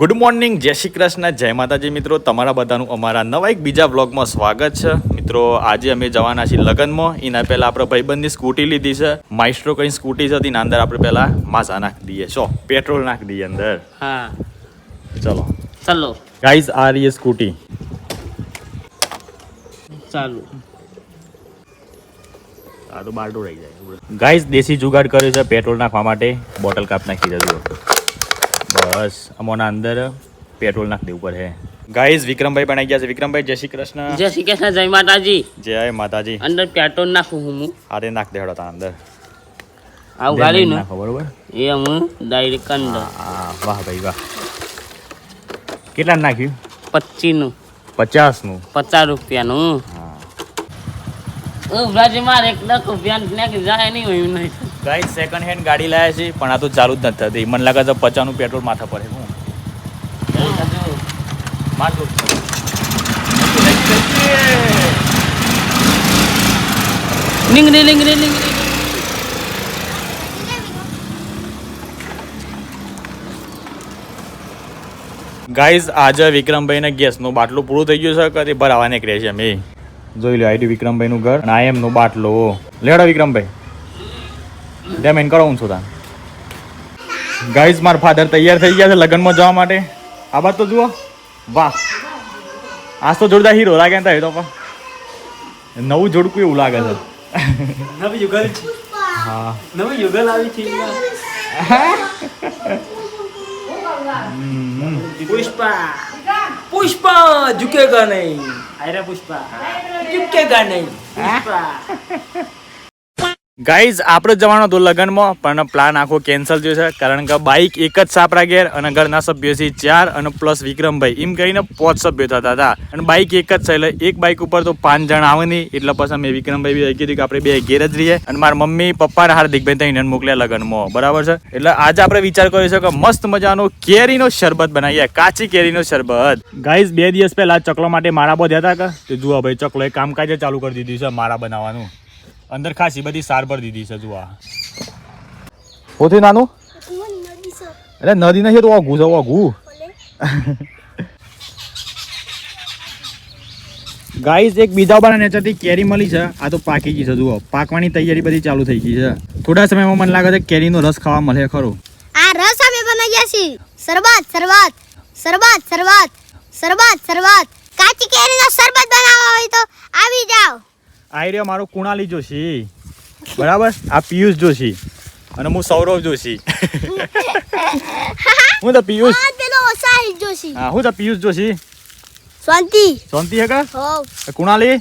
Good morning, જય શ્રી કૃષ્ણ, જય માતાજી મિત્રો. તમારા બધાનું અમારા નવા એક બીજા વ્લોગમાં સ્વાગત છે. મિત્રો આજે અમે જવાના છીએ લગ્નમાં. એના પહેલાં આપણે ભાઈબંધની સ્કૂટી લીધી છે, માઇસ્ટ્રો કઈ સ્કૂટી છે. એના અંદર આપણે પહેલાં માસા નાખી દઈએ, પેટ્રોલ નાખી દઈએ અંદર. હા ચલો ચલો ગાઈઝ, આ રહી સ્કૂટી. ચાલુ. આ તો બારડું રહી જાય. ગાઈઝ દેશી જુગાડ કર્યો છે પેટ્રોલ નાખવા માટે. બોટલ કાપ નાખી દેજો. બસ અમોના અંદર પેટ્રોલ નાખી દેવું પડે. ગાઈઝ વિક્રમભાઈ પણ આવી ગયા છે. વિક્રમભાઈ જય શ્રી કૃષ્ણ. જય શ્રી કૃષ્ણ, જય માતાજી. જય માતાજી. અંદર પેટ્રોલ નાખું હું. હારે નાખ દેડો તા અંદર. આવું ગાડી ને બરોબર એ હું ડાયરેક્ટ અંદર. વાહ ભાઈ વાહ. કેટલા નાખ્યું? 25 નું. 50 નું. 50 રૂપિયાનું. ઉભરાજી મારે 1 લાખ રૂપિયા નાખી જાય નહીં હોય નહીં. ગાઈસ સેકન્ડ હેન્ડ ગાડી લાયા છે પણ આ તો ચાલુ જ નથી થતી. મને લાગે છે 50 નું પેટ્રોલ માથા પડે. હું માથું લીંગડી લીંગડી લીંગડી. ગાઈઝ આજે વિક્રમભાઈને ગેસનું બાટલું પૂરું થઈ ગયું છે. કદી ભરાવા નીકળે છે અમે. જોઈ લો આઈડી વિક્રમભાઈનું ઘર અને આ એમનું બાટલો. લેડો વિક્રમભાઈ, ડેમેન કરો હું છું તા. ગાઈઝ મારા ફાધર તૈયાર થઈ ગયા છે લગ્નમાં જવા માટે. આ બાત તો જુઓ, વાહ, આજ તો જોરદાર હીરો લાગે ને. તો નવું જોડકું એવું લાગે છે. નવી યુગલ છે. હા, નવી યુગલ આવી છે. પુષ્પા પુષ્પા ઝુકેગા નહીં. અરે પુષ્પા ઝુકેગા નહીં. પુષ્પા. ગાઈઝ આપણે જવાનો હતો લગ્નમાં પણ પ્લાન આખો કેન્સલ થયો છે. કારણ કે બાઇક એક જ સાપરા ઘેર અને ઘરના સભ્યો છે 4 અને પ્લસ વિક્રમભાઈ, એમ કહીને 5 સભ્યો થતા હતા. અને બાઇક એક જ છે એટલે એક બાઇક ઉપર તો 5 જણ આવે નહીં. એટલે પછી મેં વિક્રમભાઈ બી કીધું કે આપણે બે ઘેર જ રહીએ. અને મારા મમ્મી પપ્પા ને હાર્દિકભાઈ ત્યાં મોકલ્યા લગ્નમાં. બરાબર છે. એટલે આજે આપણે વિચાર કર્યો છે કે મસ્ત મજાનો કેરીનો શરબત બનાવીએ, કાચી કેરીનો શરબત. ગાઈઝ 2 દિવસ પહેલા ચકલો માટે મારા બધા હતા કે જુઓ ભાઈ, ચકલો એ કામકાજ ચાલુ કરી દીધું છે મારા બનાવવાનું. અંદર ખાસી બધી સાર ભરી દીધી છે. જુઓ હોથી નાનું એટલે નદી નથી તો ઓઘું છે. ઓઘું ગાઈઝ એક બીજા બાના નેચરથી કેરી મળી છે. આ તો પાકી ગઈ છે. જુઓ પાકવાની તૈયારી બધી ચાલુ થઈ ગઈ છે. થોડા સમયમાં મને લાગે છે કેરીનો રસ ખાવા મળે ખરો. આ રસ અમે બનાવ્યા છે. શરબત શરબત શરબત શરબત શરબત શરબત. કાચી કેરીનો શરબત બનાવવા હોય તો આવી જાઓ. આ રહ્યો મારો કુણાલી જોશી, બરાબર. આ પિયુષ જોશી અને હું સૌરવ જોશી. હું તો પિયુષ. આ પેલો સાહિલ જોશી. હા, હું તો પિયુષ જોશી. શાંતિ શાંતિ હે કા? હોવ કુણાલી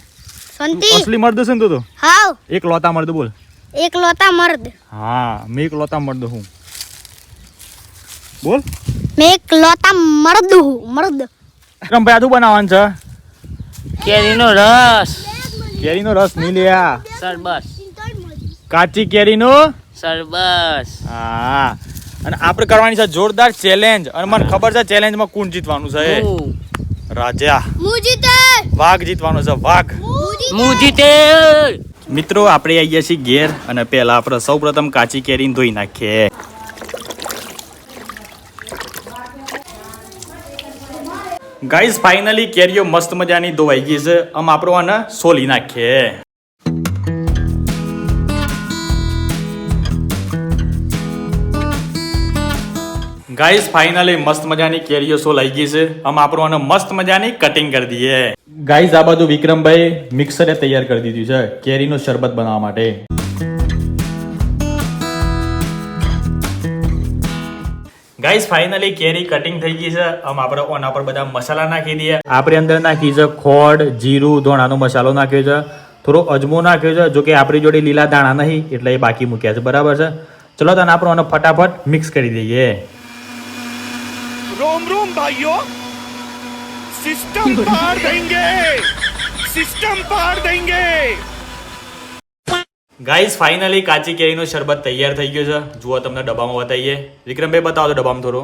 શાંતિ. અસલી મર્દ છે ને તું તો? હાવ એક લોતા મર્દ બોલ. એકલોતા મર્દ. હા, મેં એક લોતા મર્દ હું. બોલ. મેં એકલોતા મર્દ હું. મર્દ. વિક્રમભાઈ આદુ બનાવવાનું છે. કેરીનો રસ. કેરીનો રસ નહીં લ્યા, સરબસ. કાચી કેરીનો. સરબસ. હા, અને આપણે કરવાની છે જોરદાર ચેલેન્જ. અને મને ખબર છે ચેલેન્જમાં કોણ જીતવાનું છે. રાજા મુજીતે. વાઘ જીતવાનો છે. વાઘ. મુજીતે. મિત્રો આપણે આવીએ છીએ ઘેર અને પહેલા આપણે સૌપ્રથમ કાચી કેરીને ધોઈ નાખીએ. ગાઈઝ ફાઇનલી કેરીઓ મસ્ત મજાની ધોવાઈ ગઈ છે. આમ આપણો આને સોલી નાખીએ. ગાઈઝ ફાઇનલી મસ્ત મજાની કેરીઓ સોલાઈ ગઈ છે. આમ આપણો આને મસ્ત મજાની કટિંગ કરી દઈએ. ગાઈઝ આ બધું વિક્રમભાઈ મિક્સરે તૈયાર કરી દીધું છે કેરીનો શરબત બનાવવા માટે. ગાઈઝ ફાઇનલી કેરી કટિંગ થઈ ગઈ છે. આમ આપણે ઓના પર બધા મસાલા નાખી દઈએ. આપણે અંદર નાખી છે ખોડ, જીરું, ધોણાનો મસાલો નાખ્યો છે, થોડો અજમો નાખ્યો છે. જો કે આપણી જોડે લીલા દાણા નહીં એટલે એ બાકી મૂક્યા છે. બરાબર છે. ચલો તને આપણે ઓને ફટાફટ મિક્સ કરી દઈએ. रोम रोम भाइयों, सिस्टम पार देंगे, सिस्टम पार देंगे. ગાઈઝ ફાઇનલી કાચી કેરીનો શરબત તૈયાર થઈ ગયો છે. જુઓ તમને ડબ્બામાં બતાવીએ. વિક્રમભાઈ બતાવો તો ડબ્બામાં થોડો.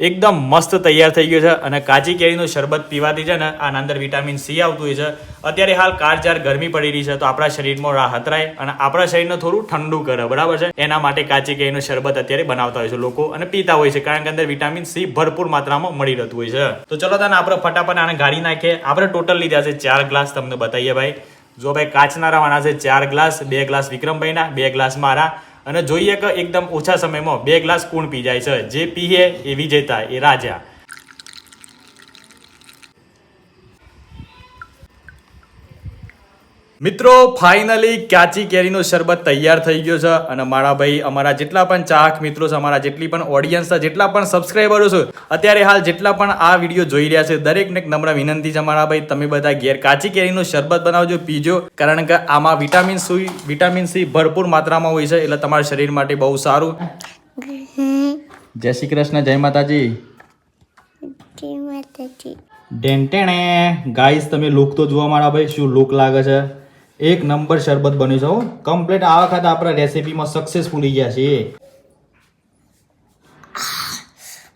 એકદમ મસ્ત તૈયાર થઈ ગયો છે અને કાચી કેરીનું શરબત પીવાથી છે ને આના અંદર વિટામિન સી આવતું હોય છે. અત્યારે હાલ કાળઝાળ ગરમી પડી રહી છે તો આપણા શરીરમાં રાહત રહે અને આપણા શરીરને થોડું ઠંડુ કરે, બરાબર છે. એના માટે કાચી કેરીનું શરબત અત્યારે બનાવતા હોય છે લોકો અને પીતા હોય છે, કારણ કે અંદર વિટામિન સી ભરપૂર માત્રામાં મળી રહેતું હોય છે. તો ચલો તને આપણે ફટાફટ આને ગાળી નાખીએ. આપણે ટોટલ લીધા છે 4 ગ્લાસ, તમને બતાવીએ ભાઈ. જો ભાઈ કાચના રવાના છે 4 ગ્લાસ, 2 ગ્લાસ વિક્રમભાઈના, 2 ગ્લાસ મારા. અને જોઈએ કે એકદમ ઓછા સમયમાં 2 ગ્લાસ કોણ પી જાય છે. જે પીએ એ વિજેતા, એ રાજા. મિત્રો ફાઇનલી કાચી કેરીનો શરબત તૈયાર થઈ ગયો છે અને મારા ભાઈ, અમારા જેટલા પણ ચાહક મિત્રો છે, અમારા જેટલી પણ ઓડિયન્સ છે, જેટલા પણ સબસ્ક્રાઈબરો છે, અત્યારે હાલ જેટલા પણ આ વિડીયો જોઈ રહ્યા છે, દરેકને એક નમ્ર વિનંતી છે મારા ભાઈ, તમે બધા ઘેર કાચી કેરીનું શરબત બનાવજો, પીજો, કારણ કે આમાં વિટામિન સી ભરપૂર માત્રામાં હોય છે, એટલે તમારા શરીર માટે બહુ સારું. જય શ્રી કૃષ્ણ, જય માતાજી. ટેણે ગાઈસ, તમે લુક તો જોવા મારા ભાઈ, શું લુક લાગે છે. એક નંબર શરબત બન્યું છે હો, કમ્પ્લીટ. આ વખત આપણે રેસીપીમાં સક્સેસફુલ થઈ ગયા છીએ.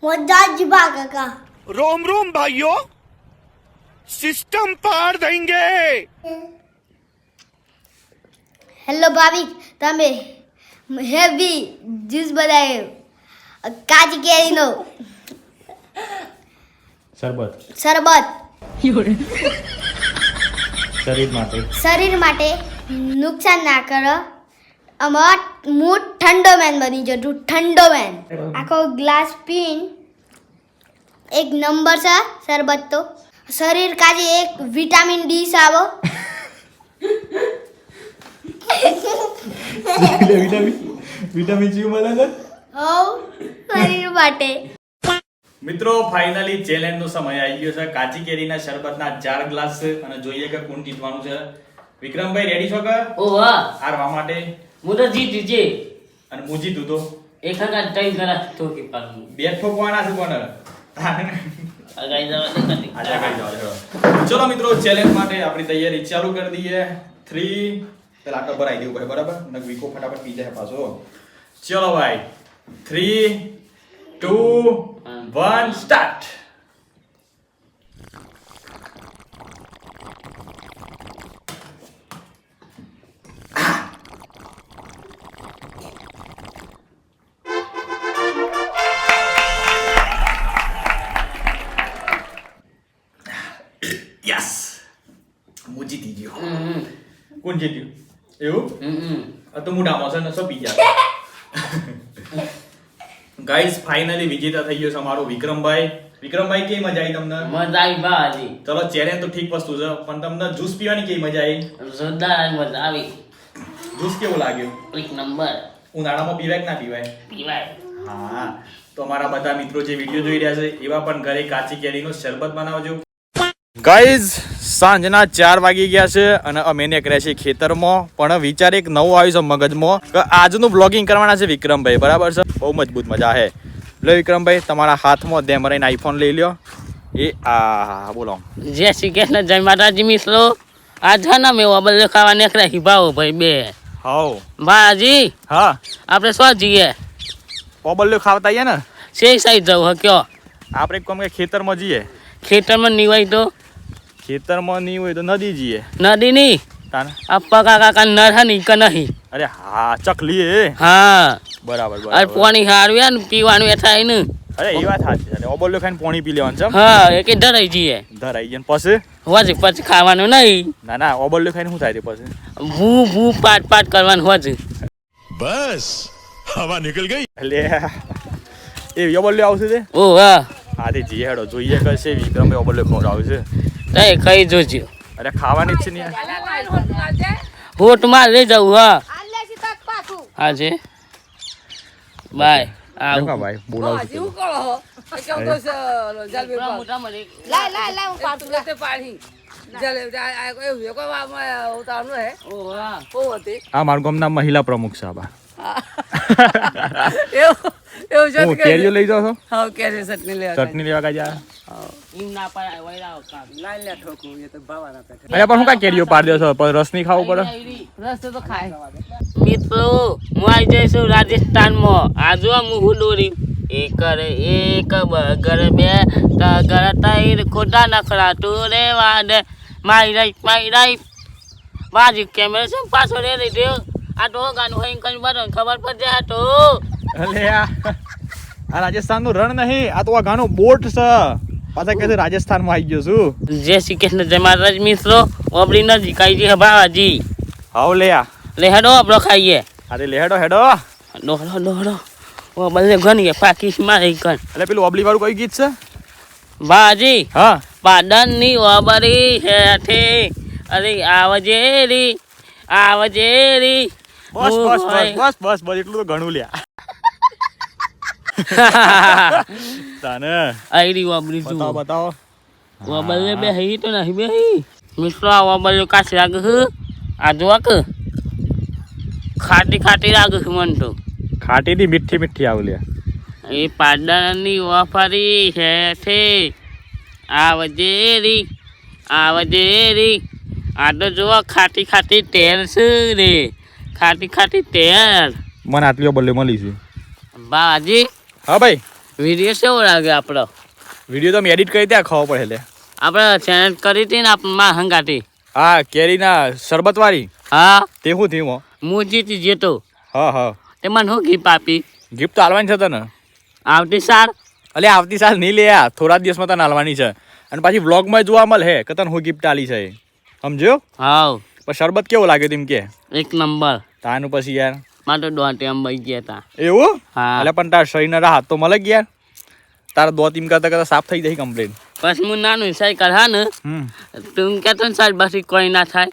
મજાજીબા કાકા. रोम रोम भाइयों, सिस्टम पार देंगे. હેલો ભાભી, તમે હેવી જ્યુસ બનાવ્યો કાચી કેરીનો શરબત શરબત શરીર માટે નુકસાન ના કરો. આમાં હું ઠંડો મેન બની જતું, ઠંડો મેન. આખો ગ્લાસ પીન એક નંબર છે શરબત. તો શરીર કાજે એક વિટામિન ડી આવો. વિટામિન સી મળે છે શરીર માટે. મિત્રો ફાઇનલી ચેલેન્જનો સમય આવી ગયો છે. કાચી કેરીના શરબતના 4 ગ્લાસ છે અને જોઈએ કે કોણ જીતવાનું છે. વિક્રમભાઈ રેડી છો કે? ઓ વાહ, હારવા માટે? હું તો જીતી છે. અને હું જીતું તો એક હજાર 3 કલાક ઠોકી પાડું. 2 ઠોકવાના છે કોને? અગાઈ જવા દે કદી. આજા કરી જાવ. ચલો મિત્રો, ચેલેન્જ માટે આપણી તૈયારી ચાલુ કરી દઈએ. 3 પેલા આટો ભરાઈ દેવું પડે, બરાબર? ને વીકો ફટાફટ પી જાય પાછો. ચલો ભાઈ, 3 2 1 સ્ટાર્ટ. યસ, હું જીતી ગયો. કોણ જીત્યું? એવું તો મોઢામાં છે ને શું પી ગયા. ગાઈસ ફાઇનલી વિજેતા થઈ ગયો છે અમારો વિક્રમભાઈ. વિક્રમભાઈ કેવી મજા આવી તમને? મજા આવી બાજી. ચલો ચેલેન્જ તો ઠીક વસ્તુ છે, પણ તમને જ્યુસ પીવાની કેવી મજા આવી? જોરદાર મજા આવી. જ્યુસ કેવો લાગ્યો? એક નંબર. ઉનાળામાં પીવાય કે ના પીવાય? પીવાય. હા, તો અમારા બધા મિત્રો જે વિડીયો જોઈ રહ્યા છે એવા પણ ઘરે કાચી કેરીનો શરબત બનાવજો. ગાઈઝ સાંજના 4 વાગી ગયા છે અને અમે નીકળ્યા છીએ ખેતરમાં. પણ વિચાર એક નવો આવ્યો છે મગજમાં કે આજનું બ્લોગિંગ કરવાના છે વિક્રમભાઈ, બરાબર છે? બહુ મજબૂત મજા છે. લે વિક્રમભાઈ, તમારા હાથમાં ડેમરાઈને આઈફોન લઈ લ્યો. એ આ બોલો. જય શ્રી કૃષ્ણ, જય માતાજી મિત્રો. આ છે ને મેં ઓબલ ખાવા નીકળ્યા હિભાવો ભાઈ બે. હાઉ ભાજી, હા, આપણે શું જઈએ? ઓબલ્યો ખાવતા આવીએ ને. સે સાઈડ જવું હે કયો? આપણે એક કામ કે ખેતરમાં જઈએ. ખેતરમાં નહીં હોય તો? ખેતરમાં નહીં હોય તો નદી જઈએ. નદી નહીં, તાને અપ્પા કાકા નર હે ને કે નહીં? અરે હા, ચકલી એ. હા બરાબર અરે બરાબર. પાણી સારું ને પીવાનું એ થાય ને. અરે એ વાત સાચી છે. ઓબલ્યો ખાઈને પાણી પી લેવાનું છે. હા, એ કે ધરાઈ જઈએ. ધરાઈ ગયા પછી? પછી ખાવાનું નહીં. ના ના, ઓબલ્યો ખાઈને શું થાય તે પછી? ભૂ પાટ કરવાનું હોજ. बस हवा निकल गई. લે એ ઓબલ્યો આવશે તે? ઓ હા, હા તે જી હેડો જોઈએ કે છે વિક્રમભાઈ ઓબલ્યો ખવડાવે છે. તઈ ખાઈ જોજો. અરે ખાવાની જ છે ને યાર. હોટમાં લઈ જવું. હા હા છે બાય. દેખા ભાઈ બોલાવું છું. આ મારું ગામના મહિલા પ્રમુખ છે. આબા હું કેરીઓ લઈ જાઉં છો? ચટણી લેવા ગયા. અરે પણ હું કા કેરીઓ પાડી દો છો? પણ રસ નહીં ખાવું પડે? મિત્રો હું આવી જઈશું રાજસ્થાનમાં. આજુ હું દોરી એકર એક બગર બે તગર તૈર ખોટા નખરા તું રે વાડ મારી રાઈ બાજુ કેમેરા છે પાછો રે રહ્યો આ તો ગાનું હોય કઈ બરાબર ખબર પડે આ તો અલે આ રાજસ્થાનનું રણ નહીં, આ તો આ ગાનો બોટ છે. પાછા કે રાજસ્થાનમાં આવી ગયો છું. જય શ્રી કૃષ્ણ, જય મહારાજ મિત્રો. ઓબડી નજીક આવી ગઈ ભાવાજી. હાવ લે લે હેડો આપણો ખાઈએ. અરે લે હેડો હેડો. ડોહડો ઓ બલ્લે ગણી પાકીશ મારી કણ. એટલે પેલું ઓબલી વાળું કઈ ગીત છે? ભાજી હા પાડનની ઓબરી હેઠે અરે આવજે રી બસ બસ બસ બસ બસ બસ એટલું તો ઘણું લ્યા. તાને આઈડી ઓબરી બતાવો જુઓ. બતાવો. ઓબલે બેહી તો નહીં બેહી મિત્રો. આ ઓબલે કાચ લાગે છે આ જોવા કે ખાટી લાગે છે મન તો. ખાટી ની મીઠી મીઠી આવ લ્યા. એ પાડનની ઓફરી હેઠે આવજે રી આ તો જોવા ખાટી તેલ છે રે. ખાટી તેલ. મને આટલી ઓબલે મળી છે. બાજી હા ભાઈ વિડીયો કેવો લાગે આપણો? વિડીયો તો મેં એડિટ કરી ત્યાં ખાવા પડે લે. આપણે ચેનલ કરી હતી ને માં હંગાતી. હા કેરીના શરબત વાળી. હા તે શું થયું? હું જીતી જતો. હા હા તે મને શું ગીફ આપી? ગિફ્ટ તો હાલવાની છે તને. આવતી સાર અલે આવતી સાલ નહીં લે આ થોડા દિવસમાં તને હાલવાની છે. અને પાછી વ્લોગમાં જોવા મળે કે તને હું ગિફ્ટ આલી છે સમજ્યો? હાવ પણ શરબત કેવો લાગે તેમ કે એક નંબર. તાનું પછી યાર માં તો દોઢ એમ બઈ ગયા હતા. એવું? હા. એટલે પણ તાર શરીરના રાહત તો મળે યાર. તારા દોત એમ કરતા સાફ થઈ જાય કમ્પ્લેન. પછી હું નાનું સાયકલ હા ને તું કહેતો ને સાહેબ પછી કોઈ ના થાય.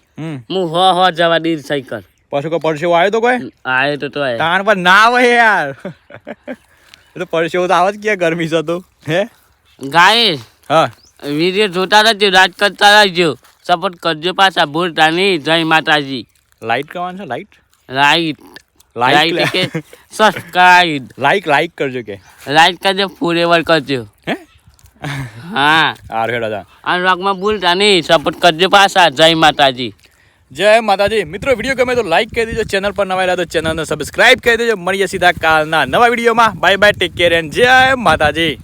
હું હો જવા દીધી સાયકલ. પછી કોઈ પરસેવો આવ્યો તો કોઈ? આવ્યો તો તોય. તાણ પર ના આવે યાર. એટલે પરસેવો તો આવે જ ક્યાં ગરમી છે તો હે. ગાય હા વિડીયો જોતા રહેજો, રાજ કરતા રહેજો, સપોર્ટ કરજો પાછા ભૂલતા નહીં. જય માતાજી. લાઈટ કરવાનું છે લાઈટ રાઈટ લાઈક કે સબસ્ક્રાઇબ. લાઈક કરજો કે લાઈક કરજો, ફોરએવર કરજો. હે હા આ રેડા દા. આ વ્લોગમાં ભૂલતા નહીં, સપોર્ટ કરજો પાછા. જય માતાજી. જય માતાજી. મિત્રો વિડીયો ગમે તો લાઈક કરી દેજો, ચેનલ પર નવા તો ચેનલને સબસ્ક્રાઇબ કરી દેજો. મળીએ સીધા કાલના નવા વિડીયોમાં. Bye bye, take care and જય માતાજી.